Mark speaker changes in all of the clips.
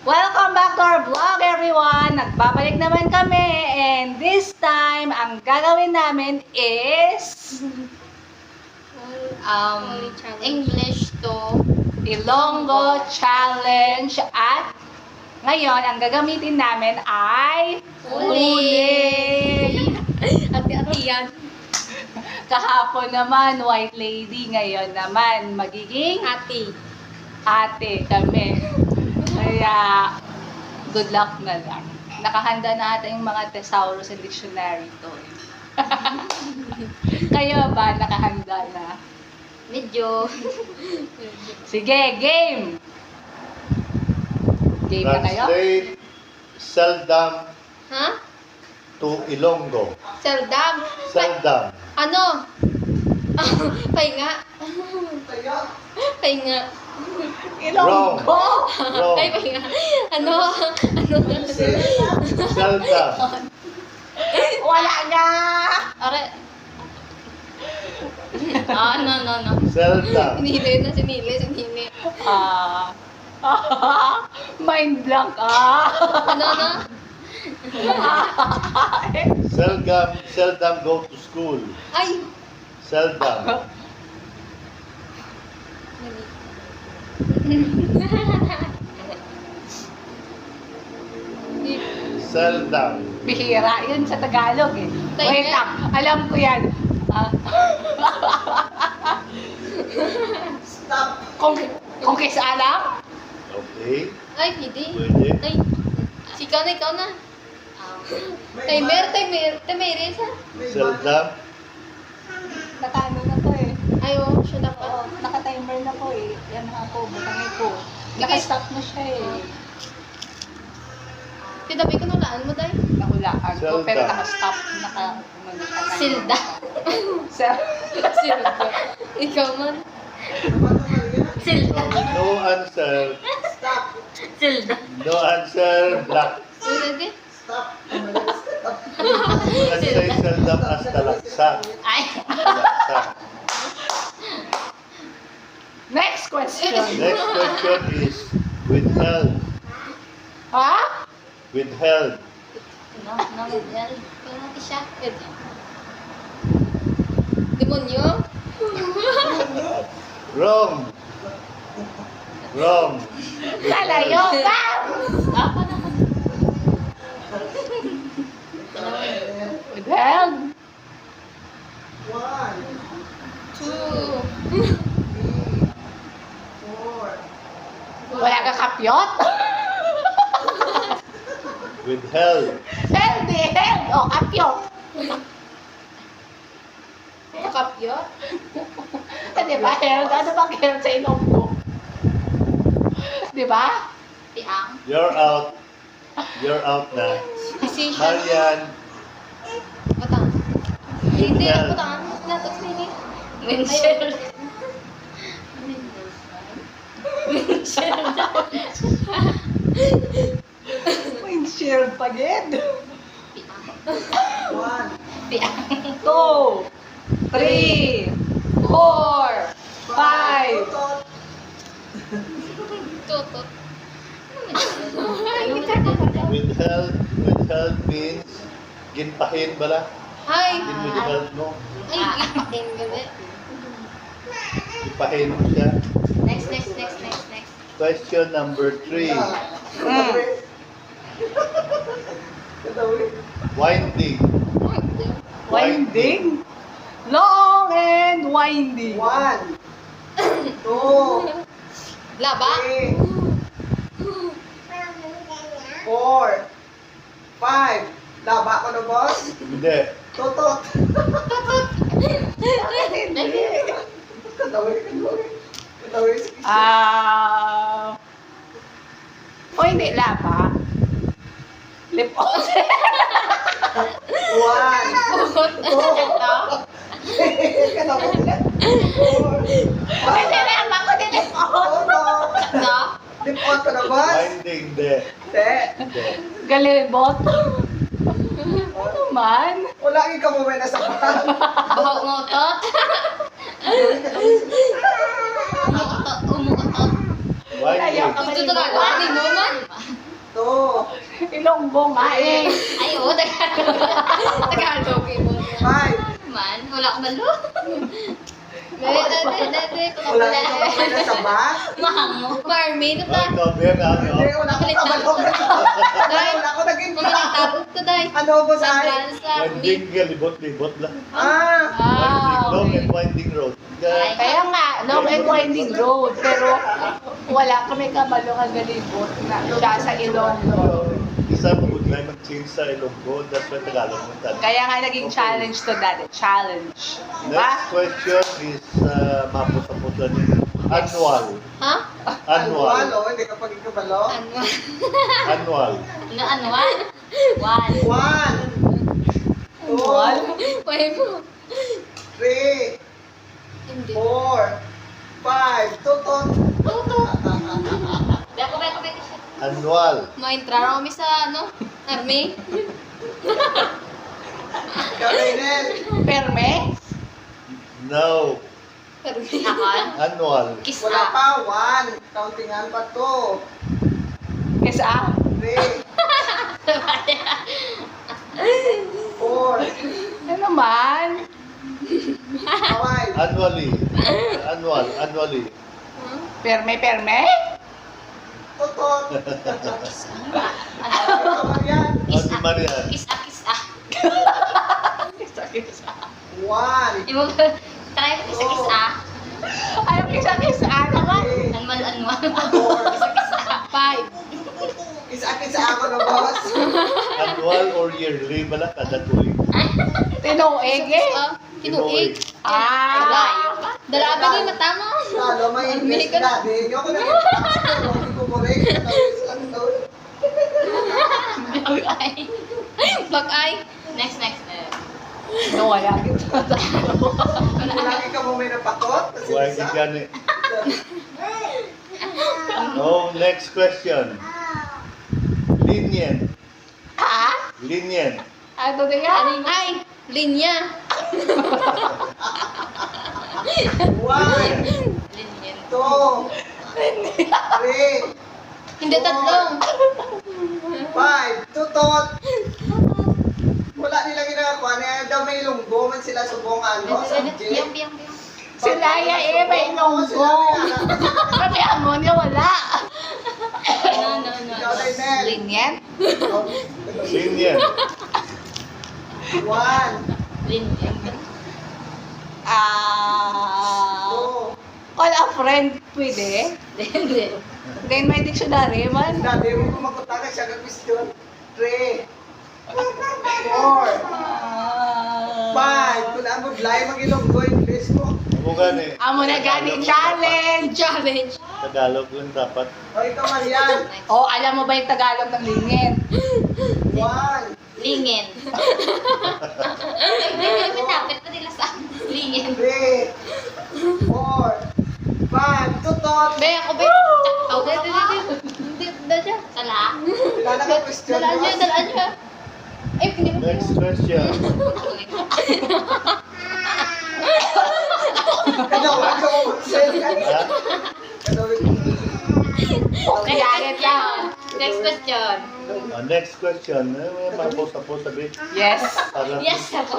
Speaker 1: Welcome back to our vlog, everyone! Nagbabalik naman kami, and this time, ang gagawin namin is
Speaker 2: English to
Speaker 1: Ilonggo Challenge, at ngayon, ang gagamitin namin ay uling.
Speaker 2: Ate yan.
Speaker 1: Kahapon naman, white lady. Ngayon naman, magiging ate kami. Kaya, good luck na lang. Nakahanda na ata yung mga thesaurus and dictionary to. Kayo ba, nakahanda na?
Speaker 2: Medyo.
Speaker 1: Sige, game! Game na kayo?
Speaker 3: Translate seldom
Speaker 2: Ha?
Speaker 3: to Ilonggo.
Speaker 2: Seldom.
Speaker 3: Seldom.
Speaker 2: Ano? Pahinga. Pahinga.
Speaker 1: Ilonggo!
Speaker 3: Wrong.
Speaker 2: Ay, pahinga. Ano?
Speaker 3: Seldom.
Speaker 1: Wala na!
Speaker 2: Are. No.
Speaker 3: Seldom.
Speaker 2: Sinili.
Speaker 1: Mind blank
Speaker 2: Ano?
Speaker 3: Seldom go to school.
Speaker 2: Ay!
Speaker 3: Seldom. Seldom.
Speaker 1: Bihira yun sa Tagalog eh. Wait lang, alam ko yan.
Speaker 3: Stop.
Speaker 1: Kung kaysa alam?
Speaker 3: Okay.
Speaker 2: Ay, hindi.
Speaker 3: Pwede.
Speaker 2: Ay, ikaw na. Timer, isa.
Speaker 3: Seldom.
Speaker 1: Nakano na to eh.
Speaker 2: Ay, oh, siya dapat.
Speaker 1: Oo, naka-timer na po eh. Yan na ako, butangin ko. Naka-stop na siya eh.
Speaker 2: Tinabi ko nalaan mo, Day.
Speaker 1: Nahulaan ko,
Speaker 3: Zelda.
Speaker 1: pero naka-stop.
Speaker 2: Silda. Silda. Ikaw man. Silda.
Speaker 3: No answer.
Speaker 2: Silda.
Speaker 3: No answer. Black.
Speaker 2: Sige.
Speaker 3: Let's say seldom as talaksa.
Speaker 2: Ay.
Speaker 3: Talaksa.
Speaker 1: Next question.
Speaker 3: Next question is withheld.
Speaker 1: Ha?
Speaker 3: Withheld.
Speaker 2: No, yan. Kaya siya. Demonyo?
Speaker 3: Wrong. Wrong.
Speaker 1: Lalayo ka! Withheld.
Speaker 2: 2.
Speaker 1: Wala ka kapyot?
Speaker 3: Withheld.
Speaker 1: Held eh, held. O, kapyot.
Speaker 2: Kapyo?
Speaker 1: Di ba, held? Ano bang held sa Ilonggo? Di ba?
Speaker 2: Tiang.
Speaker 3: You're out. You're out na.
Speaker 2: Decision.
Speaker 3: Marian.
Speaker 2: Patang. Hindi, patang. Natok sini. Windshield.
Speaker 1: Windshield pa din.
Speaker 2: Tiang.
Speaker 1: 2, 3, 4, 5.
Speaker 2: Tutot.
Speaker 3: Withheld means ginpahin bala.
Speaker 2: Ay.
Speaker 3: Withheld mo.
Speaker 2: Ay, ipatin gabi.
Speaker 3: Ipahin mo siya.
Speaker 2: Next.
Speaker 3: Question number 3. Winding.
Speaker 1: Winding. Long and winding.
Speaker 4: 1, 2,
Speaker 2: Laba.
Speaker 4: 3, 4, 5. Laba ko na, boss?
Speaker 3: Hindi.
Speaker 4: Tutot.
Speaker 1: Hindi.
Speaker 4: Kadawin.
Speaker 1: O hindi, laba. Lip on.
Speaker 4: 1,
Speaker 2: Bukot. Ito.
Speaker 4: kadawin na. 4,
Speaker 1: Hindi, laba ko din lip on.
Speaker 4: Tutot.
Speaker 2: No?
Speaker 4: Lipot ko na, boss?
Speaker 3: Winding, hindi.
Speaker 4: Hindi.
Speaker 3: Hindi.
Speaker 1: Galibot. Ano man?
Speaker 4: Wala kang kamumay na sa bahan.
Speaker 2: Bahok ngotot. Umuotot.
Speaker 3: Winding.
Speaker 2: Ito Tagalog. Hindi mo man.
Speaker 1: Ilonggo nga eh.
Speaker 2: Ay, oo, Tagalog. Tagalog eh mo.
Speaker 4: 5.
Speaker 2: Man, wala ka malo. Dali.
Speaker 4: Wala ka kamay na sa bus.
Speaker 2: Mahango. Marmy, ito
Speaker 3: Ay,
Speaker 2: na.
Speaker 3: Gabriel,
Speaker 4: Hindi, wala ko kabalong. Wala ko naging
Speaker 2: Kumilang to, day.
Speaker 4: Ano ba sa akin?
Speaker 2: Sa
Speaker 3: Winding, libot-libot lang.
Speaker 4: Ah!
Speaker 3: Winding long and winding road.
Speaker 1: Kaya nga, long and winding road. Pero wala kami kabalo kagalibot na siya sa Ilonggo.
Speaker 3: Isa mag-udlay mag-change sa Ilonggo. That's why Tagalog mo tayo.
Speaker 1: Kaya nga naging challenge to that. Challenge. Diba?
Speaker 3: Next question is mapos-aposan niyo. Annual.
Speaker 2: Ha?
Speaker 3: Annual.
Speaker 4: Ano? Hindi ka paging kabalo?
Speaker 2: Ano?
Speaker 3: Annual.
Speaker 2: Ano? One.
Speaker 4: 1, 2,
Speaker 1: Annual?
Speaker 2: Pwede mo.
Speaker 4: 3,
Speaker 2: Hindi.
Speaker 4: 4, 5. Tutot.
Speaker 2: Beko siya.
Speaker 3: Annual.
Speaker 2: Maintrar kami sa, army.
Speaker 4: Ikaw, Raynel.
Speaker 1: Perme?
Speaker 3: No.
Speaker 2: Army. Ako?
Speaker 3: Annual.
Speaker 2: Kiss
Speaker 4: Wala
Speaker 2: na.
Speaker 4: pa. 1. Countingan pa 2.
Speaker 1: Kesa
Speaker 4: 3, 4,
Speaker 1: ano man?
Speaker 4: 5.
Speaker 3: Annually. Annually.
Speaker 1: Perme?
Speaker 4: Tutot.
Speaker 2: Ano?
Speaker 4: Ikaw, Marian.
Speaker 3: O si Marian.
Speaker 2: Kiss.
Speaker 1: Kesa.
Speaker 4: 1,
Speaker 2: Ibo ba? Try ko kiss.
Speaker 1: Ayaw kesa naman.
Speaker 4: 3,
Speaker 2: Annual.
Speaker 4: 4.
Speaker 2: Kiss. 5.
Speaker 4: Isa-kisa ako ng boss.
Speaker 3: Annual or yearly. Bala kada tuig.
Speaker 1: Tinuig eh.
Speaker 2: Kinuig.
Speaker 1: Ah.
Speaker 2: Dalabi ni matamo.
Speaker 4: Lalo, may English dati. Hindi ako naging hindi ko correct. Natapos lang daw.
Speaker 2: Bag-ay. Next.
Speaker 1: No, wala.
Speaker 4: Lagi ka mo may napatot. Kasi
Speaker 3: Why
Speaker 4: isa.
Speaker 3: di yan eh. No, next question. Linyen.
Speaker 1: Ha?
Speaker 3: Linyen.
Speaker 1: Ano na yan?
Speaker 2: Ay, linya.
Speaker 4: 1, 2, 3,
Speaker 2: Hindi tatlong.
Speaker 4: 5. Tutot. Wala nilang ginagawa. Kaya daw may lunggo man sila subong ano. Subject.
Speaker 2: Biyang.
Speaker 1: Sila ya may nunggo. Kami amon niya wala.
Speaker 2: No.
Speaker 4: Ikaw, Raynel.
Speaker 1: Linyen?
Speaker 3: Linyen.
Speaker 4: 1,
Speaker 2: Linya.
Speaker 4: 2.
Speaker 1: Call a friend, pwede?
Speaker 2: Hindi.
Speaker 1: Then may dictionary man.
Speaker 4: Dati mo kumakutana siya ng question. 3, 4, 5. Kung ano, blay mag-ilonggo English mo.
Speaker 3: Amo gani.
Speaker 1: Amo na gani challenge.
Speaker 3: Tagalog lang dapat.
Speaker 4: O, ikaw, Marian.
Speaker 1: O, alam mo ba yung Tagalog ng linyen?
Speaker 4: 1,
Speaker 2: Lingin. Hindi matapit pa nila sa lingin.
Speaker 4: 3, 4, 5. Tutot.
Speaker 2: Be, ako be. Oh, hindi. Dada. Sala.
Speaker 4: Wala ka question,
Speaker 2: Dalaan
Speaker 4: boss.
Speaker 2: niya. Ay, hindi mo.
Speaker 3: Next question.
Speaker 4: Kanawan ka mo mag-sell ka.
Speaker 3: Ha?
Speaker 4: Kanawan ka.
Speaker 1: Okay, galit lang.
Speaker 2: Next question.
Speaker 3: Next question. Mapos-apos sabi.
Speaker 1: Yes.
Speaker 3: Para
Speaker 2: Yes, ako.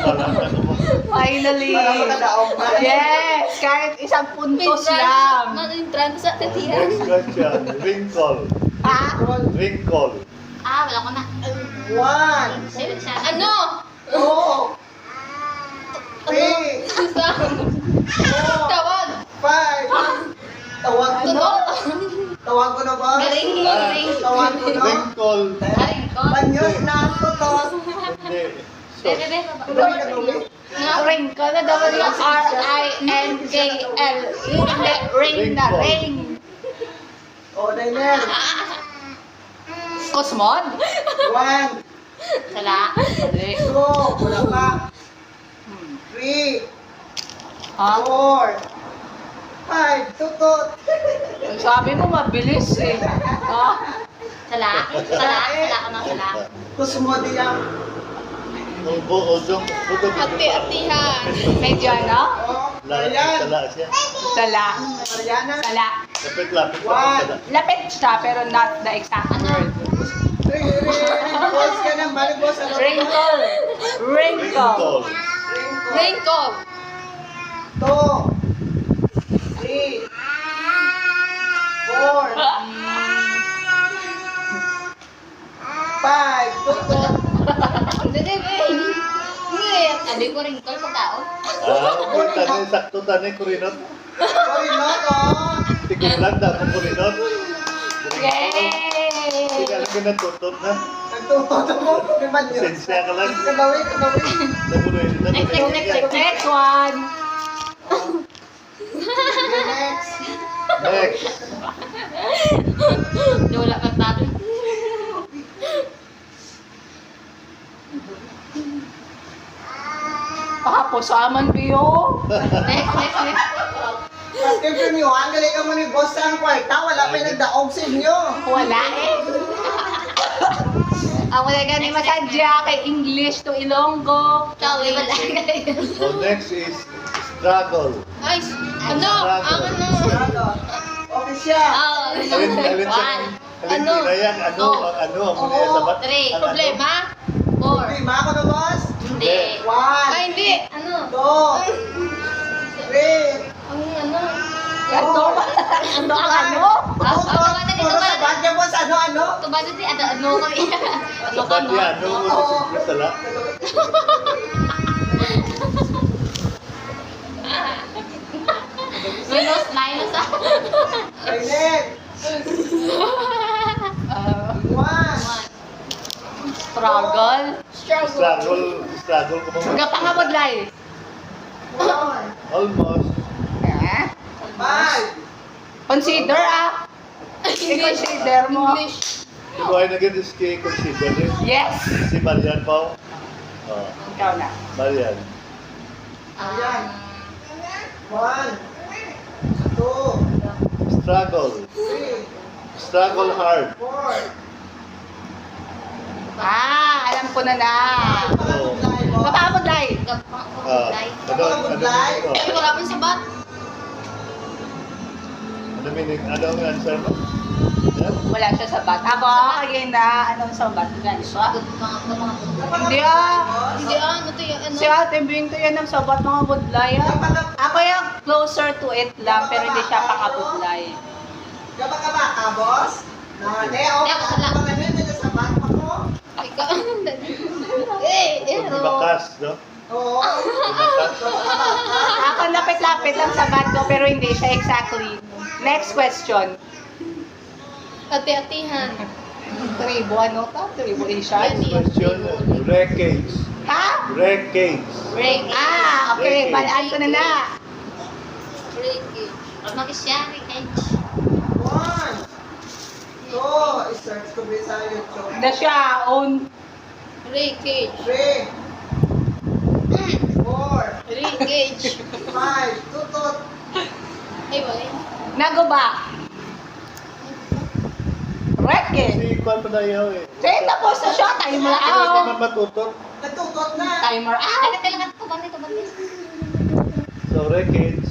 Speaker 3: Parang ano mo.
Speaker 1: Finally.
Speaker 4: Para makadaong ka.
Speaker 1: Yes. Kahit isang puntos lang.
Speaker 2: Trans sa tatiyan.
Speaker 3: Next question. Wrinkle.
Speaker 1: Ha?
Speaker 3: Wrinkle.
Speaker 2: Ah, wala ko na.
Speaker 4: 1,
Speaker 2: Ano?
Speaker 4: 2, 3, 4,
Speaker 2: Tawag.
Speaker 4: 5. Tawag ko na.
Speaker 2: Tunog.
Speaker 4: Tawag ko na ba?
Speaker 2: Garing.
Speaker 4: Tawag ko na.
Speaker 3: Wrinkle.
Speaker 2: Garing ko.
Speaker 4: Banyos na tutot.
Speaker 3: Hindi.
Speaker 2: Bebe.
Speaker 4: Tuloy ka tuloy.
Speaker 1: Wrinkle na W-R-I-N-K-L. Hindi, ring na ring.
Speaker 4: O, Dainel.
Speaker 1: Cosmod?
Speaker 4: 1,
Speaker 2: Sala.
Speaker 4: 2, wala pa. 3,
Speaker 1: Ha?
Speaker 4: 4, 5, tutot.
Speaker 1: Sabi mo mabilis eh. Ha?
Speaker 2: Sala ka na sala.
Speaker 4: Gusto mo din yan.
Speaker 2: Ati-atihan.
Speaker 1: Medyo ano?
Speaker 4: O,
Speaker 3: Lala
Speaker 4: Marian.
Speaker 3: siya.
Speaker 1: Sala.
Speaker 4: Mariana.
Speaker 1: Sala.
Speaker 3: Lapit-lapit.
Speaker 4: One.
Speaker 1: Lapit siya pero not the exact word.
Speaker 4: Boss ka na, balik boss. Ano ba?
Speaker 1: Wrinkle. Wrinkle.
Speaker 2: Wrinkle.
Speaker 4: 2, 3, 4, 5, tutok.
Speaker 2: Hindi, hindi. Sabi ko wrinkle pagkaon.
Speaker 3: Kung tanay, sakto tanay, kurinot.
Speaker 4: Korinot, oh.
Speaker 3: Tigil lang dapat kurinot.
Speaker 1: Yay!
Speaker 3: Hindi alam ko natutot na.
Speaker 4: Nagtuto mo. Liman yun.
Speaker 3: Sensya ka lang.
Speaker 4: Kanawi.
Speaker 1: Next one.
Speaker 4: Next.
Speaker 3: Next.
Speaker 2: Hindi wala kang tato.
Speaker 1: Pakapusaman kayo.
Speaker 2: Next.
Speaker 4: Mas kayo nyo, ang galing ka mo ni boss sa ang kwarta. Wala pa yung nagdaog sa inyo.
Speaker 1: Wala eh. Ang wala ka ni Masadya kay English to Ilonggo.
Speaker 2: Sorry, wala.
Speaker 3: So next is struggle.
Speaker 2: Ay, ano?
Speaker 4: Okay siya.
Speaker 3: Alin sa
Speaker 2: Ano?
Speaker 3: yan? Ano ang muna sa bat?
Speaker 2: 3.
Speaker 3: Ang
Speaker 2: Problema? 4.
Speaker 4: Problema ako na boss.
Speaker 2: Hindi.
Speaker 4: 1,
Speaker 2: Ay, hindi. Ano?
Speaker 4: 2, 3.
Speaker 2: Ang ano?
Speaker 1: Ano? Ano ang ano?
Speaker 4: Puro sa bagya boss. Ano?
Speaker 2: Kabalo di, ano kami?
Speaker 3: Sa bat yan, ano mo sa simple sala?
Speaker 2: Minus ah.
Speaker 4: Okay, next. 1.
Speaker 1: Struggle.
Speaker 3: Struggle ko mo.
Speaker 1: Kapangabodlay.
Speaker 4: 1.
Speaker 3: Almost.
Speaker 4: 5.
Speaker 1: Consider I-consider mo.
Speaker 2: English.
Speaker 3: Ito ay nag-edis kay consider eh.
Speaker 1: Yes.
Speaker 3: Si Marian pa.
Speaker 1: Ikaw na.
Speaker 3: Marian.
Speaker 4: Ayan. 1, 2,
Speaker 3: Struggle.
Speaker 4: 3,
Speaker 3: Struggle hard.
Speaker 4: 4.
Speaker 1: Alam ko na na. Kapangabodlay.
Speaker 2: Kapangabudlay. Ay, wala pang sabat.
Speaker 3: Ano meaning? Ano ang answer mo? Yan?
Speaker 1: Wala siya sa bat. Ako, again na, anong sa bat? Ganito. Hindi
Speaker 2: Hindi ano to yung ano?
Speaker 1: Si Ate Bing to yan ang sabat mga budlay. Ako yung closer to it lang, pero hindi siya pangabudlay.
Speaker 4: Kapag ka ba ka, boss? Nane, o.
Speaker 2: Hindi, ako sala.
Speaker 4: Kapag ano yun, sa bat pa ko.
Speaker 2: Ikaw.
Speaker 3: Di bakas, no?
Speaker 4: Oo.
Speaker 3: Di bakas.
Speaker 1: Ako lapit-lapit lang sa bat ko, pero hindi siya exactly. Next question.
Speaker 2: Ati-atihan.
Speaker 1: Tribo, ano ka? Tribo Asian?
Speaker 3: Question, wreckage.
Speaker 1: Ha?
Speaker 3: Wreckage.
Speaker 2: Break.
Speaker 1: Okay, balaan ko na na.
Speaker 2: Breakage. Ano siya? Breakage.
Speaker 4: 1, 2, i-search ko ba sa YouTube?
Speaker 1: Na siya, own.
Speaker 2: Breakage.
Speaker 4: 3, 4,
Speaker 2: Breakage.
Speaker 4: 5, tutot.
Speaker 2: Ay, wala.
Speaker 1: Naguba. Wreckage.
Speaker 3: Si Kwan pa na yaw eh.
Speaker 1: Say, tapos na siya. Timer
Speaker 3: Ano
Speaker 1: out.
Speaker 3: naman matutot?
Speaker 4: Natutot na.
Speaker 1: Timer out.
Speaker 2: Ay, kailangan ko ba nito?
Speaker 3: So, wreckage.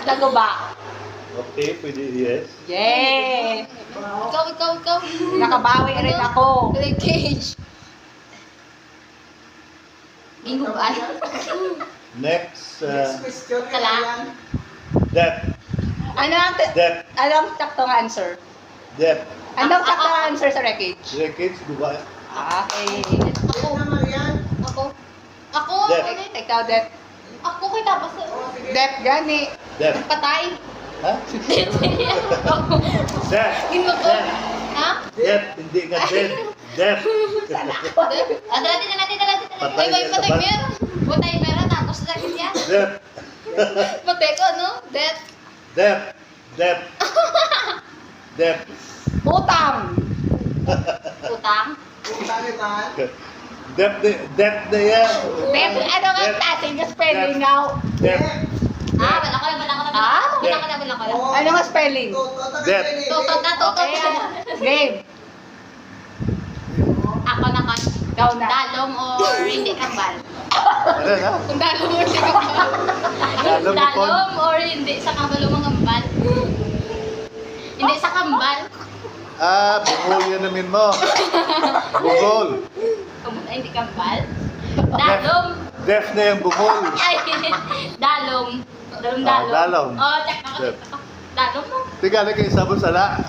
Speaker 1: Naguba.
Speaker 3: Okay, pwede yes.
Speaker 1: Yay!
Speaker 2: Ikaw.
Speaker 1: Nakabawi rin ako.
Speaker 2: Breakage. Bingo ba?
Speaker 3: Next,
Speaker 4: Next question.
Speaker 2: Sala.
Speaker 4: Ayan.
Speaker 3: depth. Depth.
Speaker 1: Anong taktong answer?
Speaker 3: Depth.
Speaker 1: Anong taktong answer sa wreckage?
Speaker 3: Wreckage, diba?
Speaker 1: Okay.
Speaker 2: Ako.
Speaker 4: Yan na, Marian.
Speaker 2: Ako.
Speaker 3: Dep.
Speaker 2: Ano?
Speaker 1: Ikaw, Dep.
Speaker 2: Ako kay tapos.
Speaker 4: Oo, sige.
Speaker 1: Dep, gani.
Speaker 3: Depth.
Speaker 2: Patay.
Speaker 3: Ha? Depth.
Speaker 2: Gino ko.
Speaker 3: Depth.
Speaker 2: Ha?
Speaker 3: Depth, hindi nga dead. Depth.
Speaker 2: Dati.
Speaker 3: Patay
Speaker 2: Ay, may
Speaker 3: yan sa
Speaker 2: patay
Speaker 3: bat.
Speaker 2: meron. Patay meron. Tapos lagi niya.
Speaker 3: Depth.
Speaker 2: Patay ko, no? Death.
Speaker 3: Depth. Depth. Depth.
Speaker 1: Utang.
Speaker 2: Utang.
Speaker 4: Utang naman.
Speaker 3: Depth na yan.
Speaker 1: Dep, ano nga
Speaker 3: Dep.
Speaker 1: natin yung spelling now?
Speaker 3: Depth.
Speaker 2: Wala ko na.
Speaker 1: Ah?
Speaker 2: Wala ko na.
Speaker 4: Oo.
Speaker 1: Ano nga spelling?
Speaker 4: Tutot na
Speaker 3: Dep.
Speaker 4: kasi,
Speaker 2: Tutot na.
Speaker 1: Okay, game.
Speaker 2: Ako na ka.
Speaker 1: Ikaw na.
Speaker 2: Dalong or hindi kambal.
Speaker 3: Ano na?
Speaker 2: Kung dalong or hindi kambal.
Speaker 3: Dalong mo, Pon.
Speaker 2: Dalong or hindi sa kambal o mangambal. Hindi sa kambal.
Speaker 3: Bungol yan namin mo. Bungol.
Speaker 2: Ay, hindi kambal. Dalong.
Speaker 3: Def na yung bungol.
Speaker 2: Ay, dalong. Dalong,
Speaker 3: Ah,
Speaker 2: dalong.
Speaker 3: dalong.
Speaker 2: Oh, check ako.
Speaker 3: Def.
Speaker 2: Dalong mo.
Speaker 3: Tika na kayo sabon sala.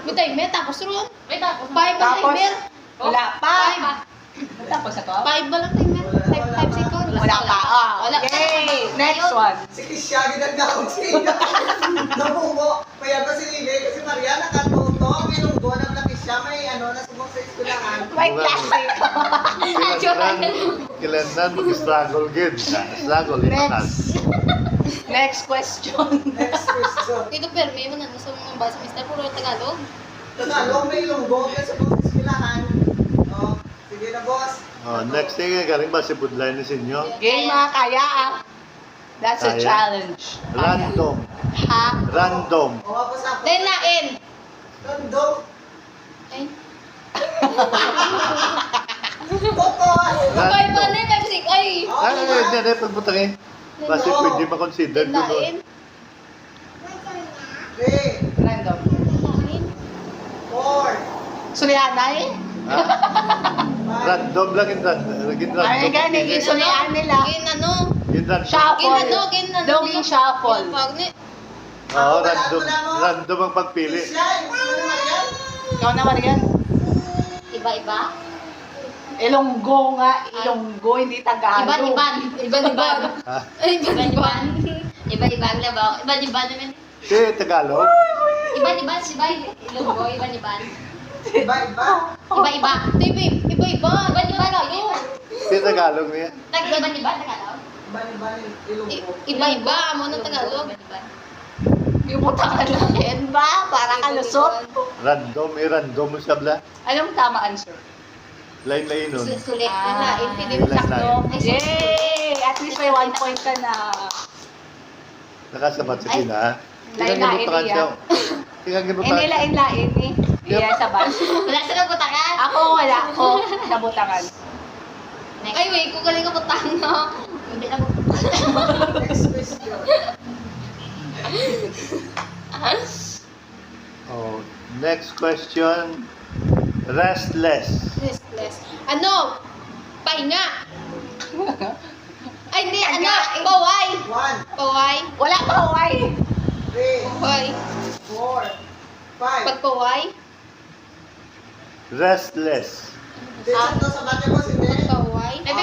Speaker 2: May timer, tapos ron. May tapos. 5 ba
Speaker 1: Tapos,
Speaker 2: timer?
Speaker 1: wala pa.
Speaker 2: 5
Speaker 1: Tapos ako?
Speaker 2: 5 ba lang timer? 5 seconds.
Speaker 1: Wala pa.
Speaker 2: Wala.
Speaker 1: Yay! Next one.
Speaker 4: Si Kisha, ginagawag siya. Nabubo. Kaya ba si Lili? Kasi Maria, nakatuto. Minunggo ng laki siya. May nasubok sa iskulahan.
Speaker 1: May classic.
Speaker 3: Kilandan mag-struggle gid. Struggle in class.
Speaker 1: Next question.
Speaker 4: Next question.
Speaker 2: Dito permi mo na sa mga basa Mr. Puro Tagalog.
Speaker 4: Tagalog, may ilunggo. Kaya subok sa iskulahan. Oh, sige na, boss.
Speaker 3: Next thing, galing ba si Budlay ni Sinyo?
Speaker 1: Game mga kaya ah. That's a
Speaker 3: Kaya.
Speaker 1: challenge.
Speaker 3: Random.
Speaker 2: Ha?
Speaker 3: Random.
Speaker 4: O, kapos ako.
Speaker 2: Then lain.
Speaker 4: Random.
Speaker 2: Ay.
Speaker 4: Toto.
Speaker 2: Kay ba na kasi ay.
Speaker 3: Hindi, pagbutang eh. Kasi pwede makonsider
Speaker 2: Then
Speaker 3: ko
Speaker 2: lain.
Speaker 3: doon.
Speaker 4: 3,
Speaker 1: Random.
Speaker 2: Lain.
Speaker 4: 4,
Speaker 1: Sulianay?
Speaker 3: Random lang yung random.
Speaker 1: Ay, gani, gisulian nila.
Speaker 2: Gin ano?
Speaker 3: Yung random.
Speaker 1: Shuffle.
Speaker 2: Gin ano?
Speaker 1: Doging shuffle.
Speaker 2: Pag ni.
Speaker 3: Oo, random. Random ang pagpili.
Speaker 4: Kisha, Maria.
Speaker 1: Ikaw na, Marian.
Speaker 2: Iba-iba.
Speaker 1: Ilonggo nga. Ilonggo, hindi Tagalog.
Speaker 2: Iban-iban. Iban-iban.
Speaker 3: Ha?
Speaker 2: Iban-iban. Iban-iban na ba? Iban-iban naman.
Speaker 3: Si Tagalog?
Speaker 2: Iban-iban si Bay. Ilonggo, iban-iban.
Speaker 4: Iba-iba.
Speaker 2: Iba-iba. Iba-iba. Iban-iba kayo.
Speaker 3: Si Tagalog niya?
Speaker 2: Iban-iba Tagalog.
Speaker 4: Iba-iba ilunggo.
Speaker 2: Iba-iba amo ng Tagalog.
Speaker 1: Yung butangan natin ba? Para kalusot.
Speaker 3: Random, random mo siya bla.
Speaker 1: Anong tama answer?
Speaker 3: Lain-lain nun.
Speaker 2: Sulit.
Speaker 1: Ah.
Speaker 2: Lain. Pili mo
Speaker 3: Lain.
Speaker 2: sakto.
Speaker 1: Yay! At least may 1 point ka na.
Speaker 3: Nakasabat sa
Speaker 2: Ay.
Speaker 3: kina. Tingnan
Speaker 1: Lain-lain
Speaker 3: gibutangan
Speaker 1: niya.
Speaker 3: siya. Tingnan
Speaker 1: Hindi
Speaker 3: gibutangan.
Speaker 1: lain-lain eh. Iya sa bus.
Speaker 2: Wala sila butangan.
Speaker 1: Ako wala ko nabutangan.
Speaker 2: Ay, wait. Kung galing ka butangan, no? Hindi na
Speaker 4: Next question.
Speaker 3: Oh, next question. Restless.
Speaker 2: Restless. Ano? Pahinga. Ay, hindi. Ano?
Speaker 1: Pagkain.
Speaker 2: Paway.
Speaker 4: 1,
Speaker 2: Paway.
Speaker 1: Wala pa why.
Speaker 4: 3,
Speaker 2: Paway.
Speaker 4: 4, 5.
Speaker 2: Pagpaway.
Speaker 3: Restless.
Speaker 4: Dito sa bate mo si Ben.
Speaker 2: Paway. Ay,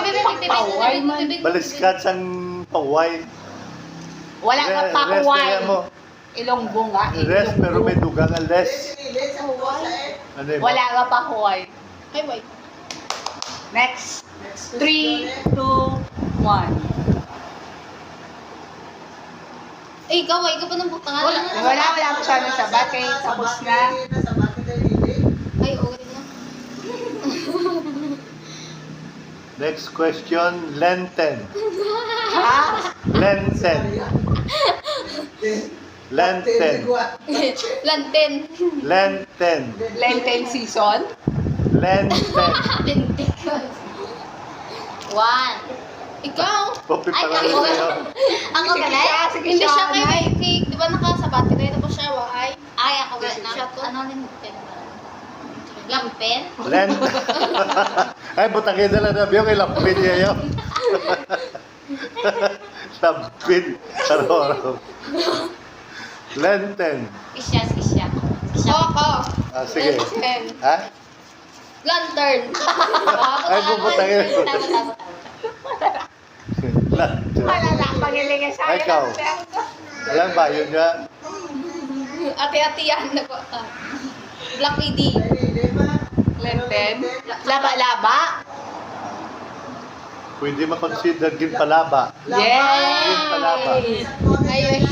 Speaker 1: Paway man.
Speaker 3: Baliskat sang paway.
Speaker 1: Wala ka pa
Speaker 3: Rest
Speaker 1: why.
Speaker 3: kaya mo.
Speaker 1: Ilonggo nga.
Speaker 3: Rest pero may dugang ang less.
Speaker 4: Si Lili, sa buko sa
Speaker 3: Ano yun?
Speaker 1: Wala ka pa why.
Speaker 2: Ay, wait.
Speaker 1: Next.
Speaker 4: Next
Speaker 1: 3, 2, 1.
Speaker 2: Eh, ikaw, ay, ikaw pa ng butangan.
Speaker 1: Wala pa siya ng sabat eh. Tapos na.
Speaker 4: Sa bate kay Lili.
Speaker 2: Ay, okay na.
Speaker 3: Next question. Lenten.
Speaker 1: Ha?
Speaker 3: Lenten. Lenten.
Speaker 2: Lanten.
Speaker 3: Lenten.
Speaker 1: Lenten season.
Speaker 3: Lenten.
Speaker 2: Lintik. 1. Ikaw?
Speaker 3: Popi
Speaker 2: Ay,
Speaker 3: pa lang
Speaker 2: ako.
Speaker 3: sa'yo.
Speaker 2: Ako
Speaker 1: Sige
Speaker 2: galit?
Speaker 1: siya, sige
Speaker 2: Hindi
Speaker 1: siya,
Speaker 2: siya kay
Speaker 1: Nay.
Speaker 2: Cake. Di ba nakasabat ka tayo tapos siya, ay? Ay, ako galit na.
Speaker 1: Siya to.
Speaker 2: Ano limpen ba? Lampen?
Speaker 3: Lenten. Ay, butangin na lang na biyo kay Lampin niya yun. Lampin. Araw-araw. Lenten.
Speaker 2: Kisya. Ako.
Speaker 3: Sige.
Speaker 2: Lantern.
Speaker 3: Ha?
Speaker 2: Lantern.
Speaker 3: Ay, bubutangin.
Speaker 2: Tama.
Speaker 3: Lenten.
Speaker 1: Wala lang pagiling sa
Speaker 3: Ay, ikaw. Alam ba, yun nga?
Speaker 2: Ate-ate yan. Black Lady.
Speaker 4: Kay Lili ba?
Speaker 1: Lenten. Laba-laba.
Speaker 3: Pwede makonsider ginpalaba. Ginpalaba.
Speaker 1: Yay!
Speaker 2: Ay.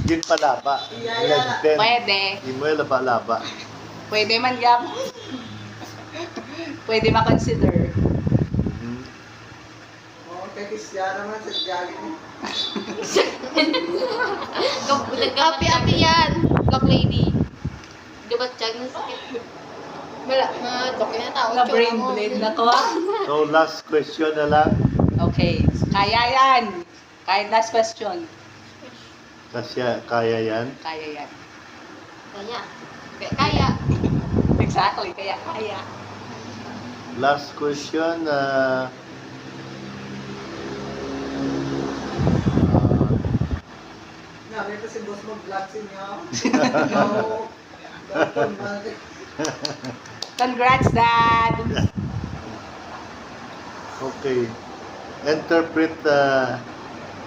Speaker 3: Ginpalaba. Lenten.
Speaker 1: Pwede.
Speaker 3: Hindi mo yung laba-laba.
Speaker 1: Pwede man yam. Pwede makonsider.
Speaker 3: Hmm.
Speaker 4: Oo, kay Kisha naman sa jogging.
Speaker 2: Ate-ate yan. Black Lady. Di ba tiyag na sakit? Wala. Dok na tao.
Speaker 1: Na-brain bleed na ko.
Speaker 3: So, last question na lang.
Speaker 1: Okay. Kaya yan. Kahit last question.
Speaker 3: Kasi kaya yan.
Speaker 1: Kaya yan.
Speaker 2: Kaya. Kaya.
Speaker 1: Exactly, kaya.
Speaker 3: Last question.
Speaker 4: Namin pa si boss mag-vlog sa inyo. No.
Speaker 1: Congrats, Dad!
Speaker 3: Okay. Interpret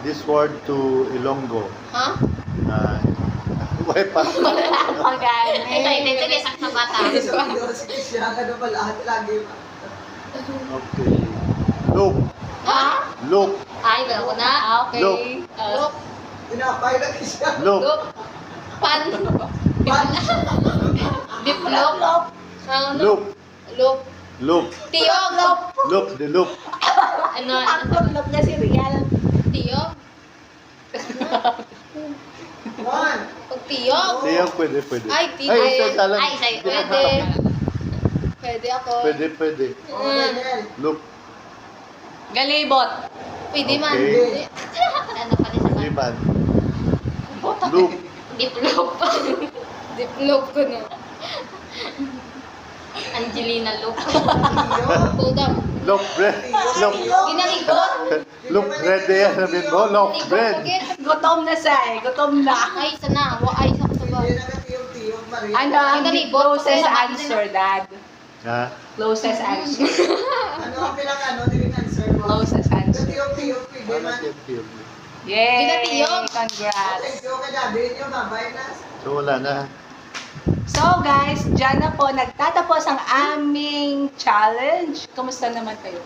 Speaker 3: this word to Ilonggo.
Speaker 2: Ha?
Speaker 3: Why pa?
Speaker 1: Magaling.
Speaker 2: Ito, sige, sakta bata.
Speaker 4: Si Kisha, ano ba lahat lagi?
Speaker 3: Okay. Loop.
Speaker 2: Ha?
Speaker 3: Loop.
Speaker 2: Ay, wala ko na.
Speaker 1: Okay.
Speaker 3: Look.
Speaker 2: Look.
Speaker 4: Tinapay na Kisha.
Speaker 3: Loop.
Speaker 2: Look. Pan. Diplop.
Speaker 3: Loop.
Speaker 2: Look.
Speaker 3: Loop.
Speaker 2: Tiyog.
Speaker 3: Loop. The loop.
Speaker 2: Ano?
Speaker 1: Ang tutlog na si Rial.
Speaker 2: Tiyog.
Speaker 4: One.
Speaker 2: Pag tiyog.
Speaker 3: Siya, pwede.
Speaker 2: Ay, tiyog.
Speaker 3: Ay, isa sa lang.
Speaker 2: Ay, sa'yo.
Speaker 3: Hindi na
Speaker 2: Pwede.
Speaker 3: nakapit.
Speaker 2: Pwede ako.
Speaker 3: Pwede.
Speaker 4: Oh, Daniel.
Speaker 3: Loop.
Speaker 1: Galibot.
Speaker 2: Pwede man.
Speaker 3: Okay.
Speaker 2: Ano pa rin sa
Speaker 3: Hindi man. Loop.
Speaker 2: Diplop. Diplop ko na. Angelina Loop.
Speaker 4: Tiyog.
Speaker 2: Pudam.
Speaker 3: Loop bread. Loop.
Speaker 2: Ginaligot.
Speaker 3: Loop bread na yan. Sabihin mo, loaf bread.
Speaker 1: Gutom na siya eh. Gutom na.
Speaker 2: Ay, sana. Ay, sa ba?
Speaker 4: Hindi na tiyog-tiyog, Maria.
Speaker 1: Ano ang
Speaker 2: Galibot.
Speaker 1: closest
Speaker 2: Kaya
Speaker 1: answer, Dad?
Speaker 3: Ha?
Speaker 1: Closest answer.
Speaker 4: Ano ang pinaka-ano din answer mo?
Speaker 1: Closest answer.
Speaker 4: Tiyog-tiyog, pwede
Speaker 3: Ano
Speaker 4: man.
Speaker 3: tiyog?
Speaker 1: Yay!
Speaker 2: Ginatiyog.
Speaker 1: Congrats!
Speaker 4: Thank you kay Daddy nyo, babay na.
Speaker 3: So wala na.
Speaker 1: So guys, dyan na po nagtatapos ang aming challenge. Kamusta naman kayo?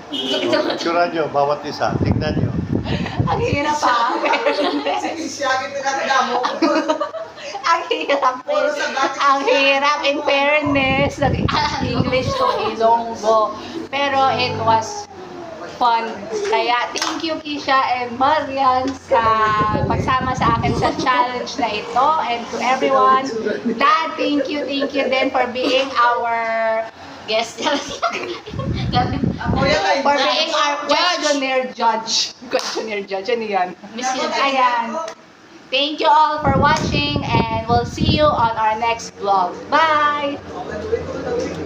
Speaker 3: Picturean nyo, bawat isa. Tingnan nyo.
Speaker 1: Ang hirap pa.
Speaker 4: Si Kisha, kita na kadamo.
Speaker 1: Ang hirap
Speaker 4: Puro
Speaker 1: eh.
Speaker 4: sa dati.
Speaker 1: Ang hirap in fairness. English to Ilonggo. Pero it was fun. Kaya thank you Kisha and Marian sa pagsama sa akin sa challenge na ito. And to everyone, Dad, thank you din for being our
Speaker 2: Guess.
Speaker 4: Ako yan ay.
Speaker 1: for being our questionnaire judge. Questionnaire judge, ano yan? Ayan. Thank you all for watching and we'll see you on our next vlog. Bye!
Speaker 4: Okay,